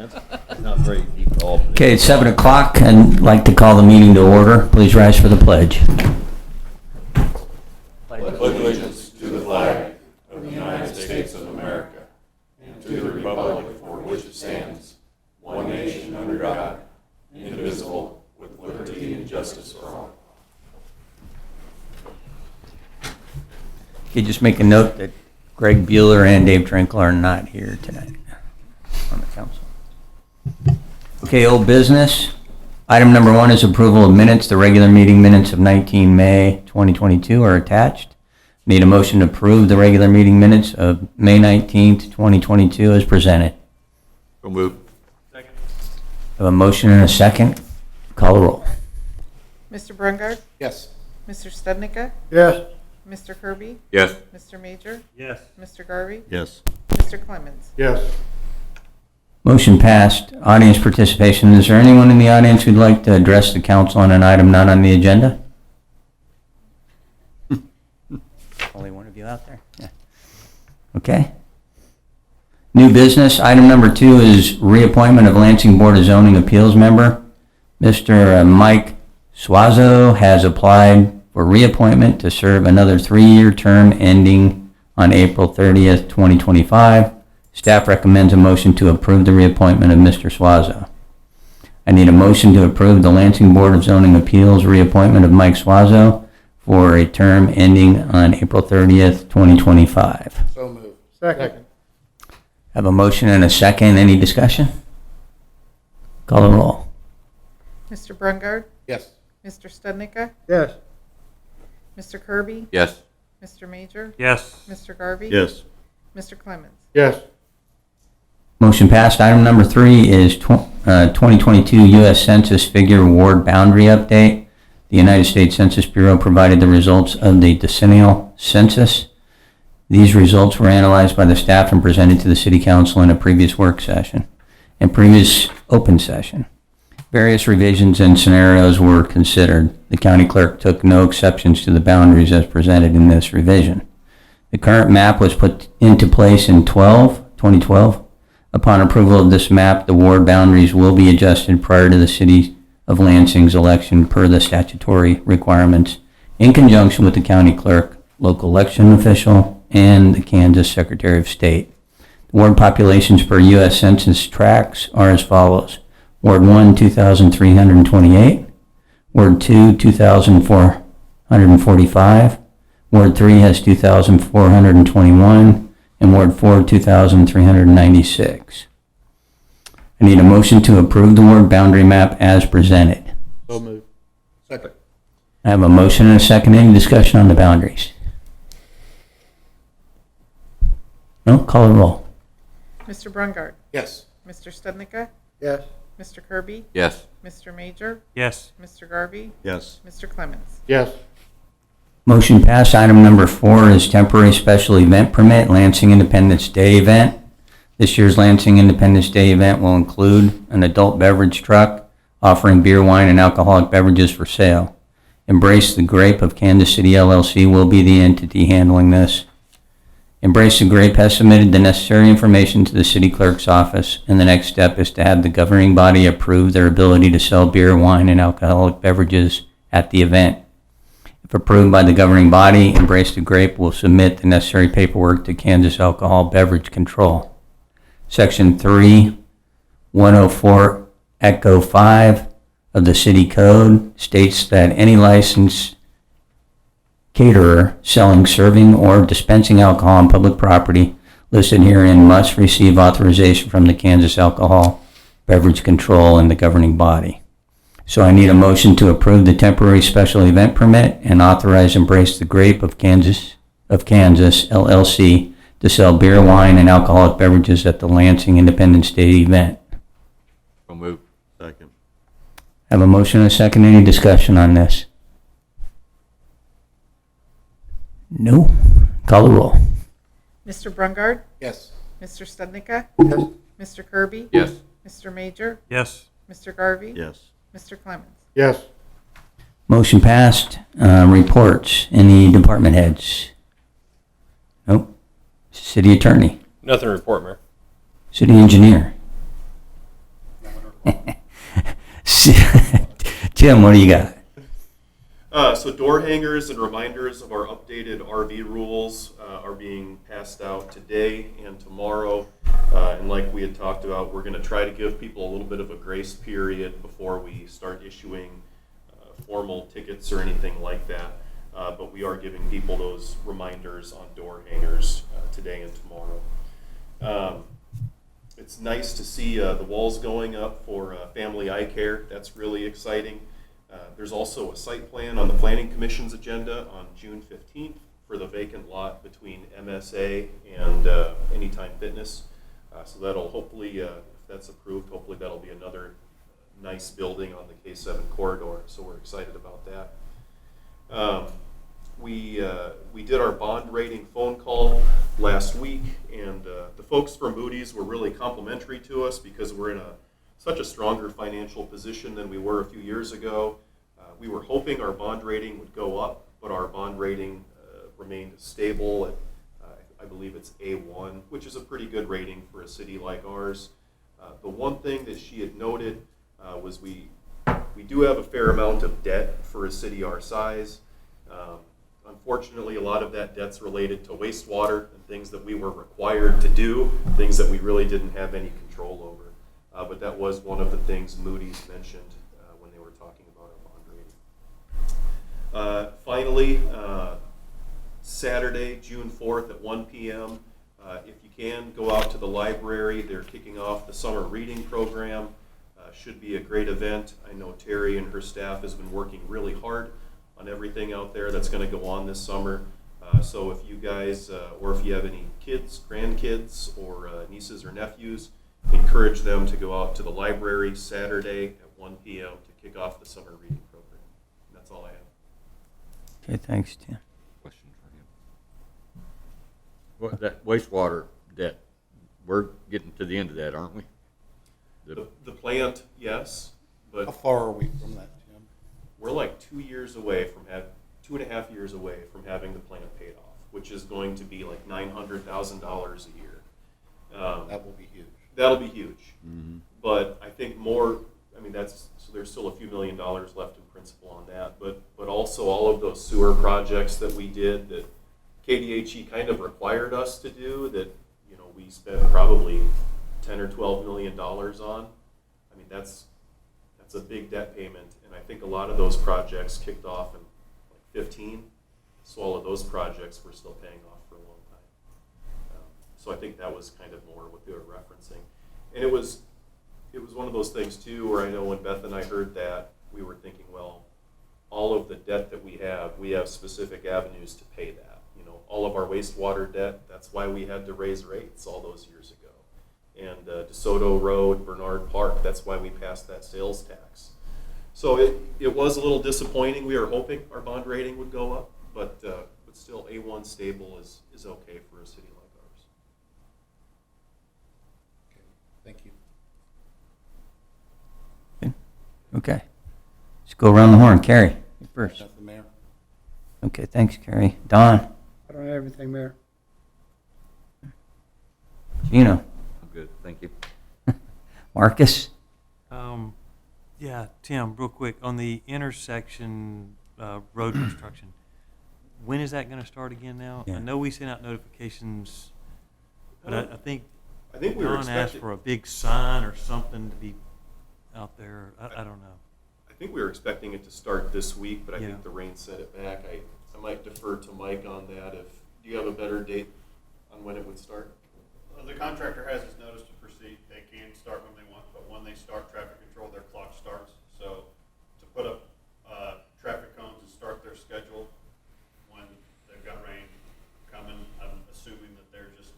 That's not very deep at all. Okay, it's 7 o'clock. I'd like to call the meeting to order. Please rise for the pledge. Pledge allegiance to the flag of the United States of America and to the republic for which it stands, one nation under God, indivisible, with liberty and justice for all. Okay, just make a note that Greg Bueller and Dave Trinkle are not here tonight on the council. Okay, old business. Item number 1 is approval of minutes. The regular meeting minutes of 19 May 2022 are attached. Need a motion to approve the regular meeting minutes of May 19th, 2022 as presented. So move. Second. Have a motion and a second. Call the roll. Mr. Brungard? Yes. Mr. Studnicka? Yes. Mr. Kirby? Yes. Mr. Major? Yes. Mr. Garvey? Yes. Mr. Clemens? Yes. Motion passed. Audience participation. Is there anyone in the audience who'd like to address the council on an item not on the agenda? Only one of you out there? Yeah. Okay. New business. Item number 2 is reappointment of Lansing Board of Zoning Appeals member. Mr. Mike Suazo has applied for reappointment to serve another 3-year term ending on April 30th, 2025. Staff recommends a motion to approve the reappointment of Mr. Suazo. I need a motion to approve the Lansing Board of Zoning Appeals reappointment of Mike Suazo for a term ending on April 30th, 2025. So move. Second. Have a motion and a second. Any discussion? Call the roll. Mr. Brungard? Yes. Mr. Studnicka? Yes. Mr. Kirby? Yes. Mr. Major? Yes. Mr. Garvey? Yes. Mr. Clemens? Yes. Motion passed. Item number 3 is 2022 U.S. Census Figure Ward Boundary Update. The United States Census Bureau provided the results of the decennial census. These results were analyzed by the staff and presented to the City Council in a previous work session and previous open session. Various revisions and scenarios were considered. The county clerk took no exceptions to the boundaries as presented in this revision. The current map was put into place in 2012. Upon approval of this map, the ward boundaries will be adjusted prior to the City of Lansing's election per the statutory requirements in conjunction with the county clerk, local election official, and the Kansas Secretary of State. The ward populations per U.S. Census tracts are as follows. Ward 1, 2,328. Ward 2, 2,445. Ward 3 has 2,421. And Ward 4, 2,396. I need a motion to approve the ward boundary map as presented. So move. Second. I have a motion and a second. Any discussion on the boundaries? No? Call the roll. Mr. Brungard? Yes. Mr. Studnicka? Yes. Mr. Kirby? Yes. Mr. Major? Yes. Mr. Garvey? Yes. Mr. Clemens? Yes. Motion passed. Item number 4 is temporary special event permit, Lansing Independence Day event. This year's Lansing Independence Day event will include an adult beverage truck offering beer, wine, and alcoholic beverages for sale. Embrace the Grape of Kansas City LLC will be the entity handling this. Embrace the Grape has submitted the necessary information to the city clerk's office, and the next step is to have the governing body approve their ability to sell beer, wine, and alcoholic beverages at the event. If approved by the governing body, Embrace the Grape will submit the necessary paperwork to Kansas Alcohol Beverage Control. Section 3.104 Echo 5 of the City Code states that any licensed caterer selling, serving, or dispensing alcohol on public property listed herein must receive authorization from the Kansas Alcohol Beverage Control and the governing body. So I need a motion to approve the temporary special event permit and authorize Embrace the Grape of Kansas LLC to sell beer, wine, and alcoholic beverages at the Lansing Independence Day event. So move. Second. Have a motion and a second. Any discussion on this? No. Call the roll. Mr. Brungard? Yes. Mr. Studnicka? Yes. Mr. Kirby? Yes. Mr. Major? Yes. Mr. Garvey? Yes. Mr. Clemens? Yes. Motion passed. Reports. Any department heads? Nope. City attorney. Nothing to report, Mayor. City engineer. Tim, what do you got? So door hangers and reminders of our updated RV rules are being passed out today and tomorrow. And like we had talked about, we're going to try to give people a little bit of a grace period before we start issuing formal tickets or anything like that. But we are giving people those reminders on door hangers today and tomorrow. It's nice to see the walls going up for family eye care. That's really exciting. There's also a site plan on the Planning Commission's agenda on June 15th for the vacant lot between MSA and Anytime Fitness. So that'll hopefully, if that's approved, hopefully that'll be another nice building on the K7 corridor. So we're excited about that. We did our bond rating phone call last week, and the folks from Moody's were really complimentary to us because we're in such a stronger financial position than we were a few years ago. We were hoping our bond rating would go up, but our bond rating remained stable at, I believe it's A1, which is a pretty good rating for a city like ours. The one thing that she had noted was we do have a fair amount of debt for a city our size. Unfortunately, a lot of that debt's related to wastewater and things that we were required to do, things that we really didn't have any control over. But that was one of the things Moody's mentioned when they were talking about our bond rating. Finally, Saturday, June 4th at 1 p.m., if you can, go out to the library. They're kicking off the summer reading program. Should be a great event. I know Terry and her staff has been working really hard on everything out there that's going to go on this summer. So if you guys, or if you have any kids, grandkids, or nieces or nephews, encourage them to go out to the library Saturday at 1 p.m. to kick off the summer reading program. And that's all I have. Okay, thanks, Tim. Question for him. What, that wastewater debt, we're getting to the end of that, aren't we? The plant, yes, How but far are we from that, Tim? we're like 2 years away from 2.5 years away from having the plant paid off, which is going to be like $900,000 a year. That will be huge. That'll be huge. Mm-hmm. But I think more, I mean, so there's still a few $1 million left in principal on that, but also all of those sewer projects that we did that KDHE kind of required us to do that, we spent probably 10 or 12 million dollars on. I mean, that's a big debt payment, and I think a lot of those projects kicked off in like 15, so all of those projects we're still paying off for a long time. So I think that was kind of more what they were referencing. And it was one of those things too where I know when Beth and I heard that, we were thinking, well, all of the debt that we have specific avenues to pay that. All of our wastewater debt, that's why we had to raise rates all those years ago. And DeSoto Road, Bernard Park, that's why we passed that sales tax. So it was a little disappointing. We were hoping our bond rating would go up, but still A1 stable is okay for a city like ours. Okay, thank you. Okay. Let's go around the horn. Carrie, you first. Nothing, Mayor. Okay, thanks, Carrie. Don, I don't have anything, Mayor. Gino, I'm good, thank you. Marcus. Yeah, Tim, real quick, on the intersection road construction, when is that going to start again now? Yeah. I know we sent out notifications, but I think we were Don asked expecting. for a big sign or something to be out there. I don't know. I think we were expecting it to start this week, but I Yeah. think the rain set it back. I might defer to Mike on that. Do you have a better date on when it would start? The contractor has his notice to proceed. They can start when they want, but when they start traffic control, their clock starts. So to put up traffic cones and start their schedule when they've got rain coming, I'm assuming that they're just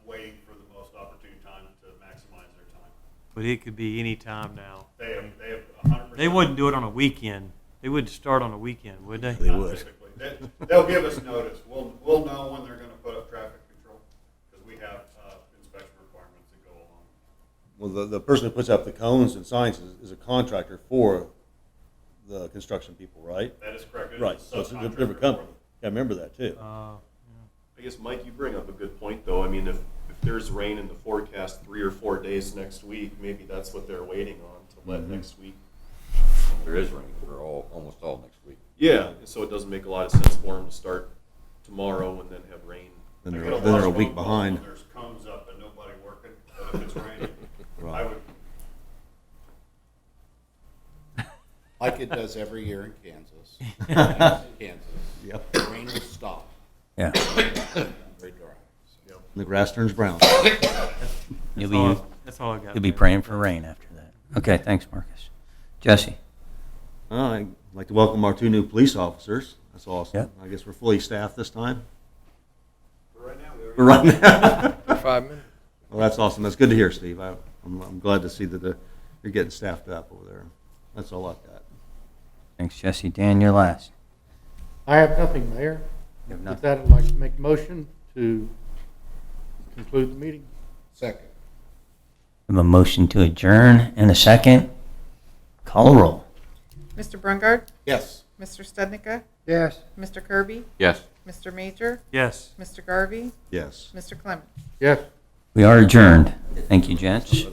waiting for the most opportune time to maximize their time. But it could be any time now. They have 100%. They wouldn't do it on a weekend. They wouldn't start on a weekend, would they? They Not would. typically. They'll give us notice. We'll know when they're going to put up traffic control because we have inspection requirements that go along. Well, the person who puts up the cones and signs is a contractor for the construction people, right? That is correct. It is Right, a so it's a subcontractor different for company. them. Yeah, I remember that too. I guess, Mike, you bring up a good point, though. I mean, if there's rain in the forecast 3 or 4 days next week, maybe that's what they're waiting on to let next week There is rain for almost all next week. Yeah, and so it doesn't make a lot of sense for them to start tomorrow and then have rain. Then I they're, get then lot they're a of week phone calls behind. when there's cones up and nobody working, but if it's raining, I Right. would, Like it does every year in Kansas. Kansas. Yep. The rain will stop. Yeah. Very dry. So. The grass turns brown. You'll That's all I got. you'll be Mayor. praying for rain after that. Okay, thanks, Marcus. Jesse? I'd like to welcome our 2 new police officers. That's awesome. Yep. I guess we're fully staffed this time. for right now, we already. We're right now. For 5 minutes. Well, that's awesome. That's good to hear, Steve. I'm glad to see that you're getting staffed up over there. That's all I've got. Thanks, Jesse. Dan, you're last. I have nothing, Mayor. You have With nothing. that, I'd like to make a motion to conclude the meeting. Second. We have a motion to adjourn and a second. Call a roll. Mr. Brungard? Yes. Mr. Stednica? Yes. Mr. Kirby? Yes. Mr. Major? Yes. Mr. Garvey? Yes. Mr. Clement? Yes. We are adjourned. Thank you, gents.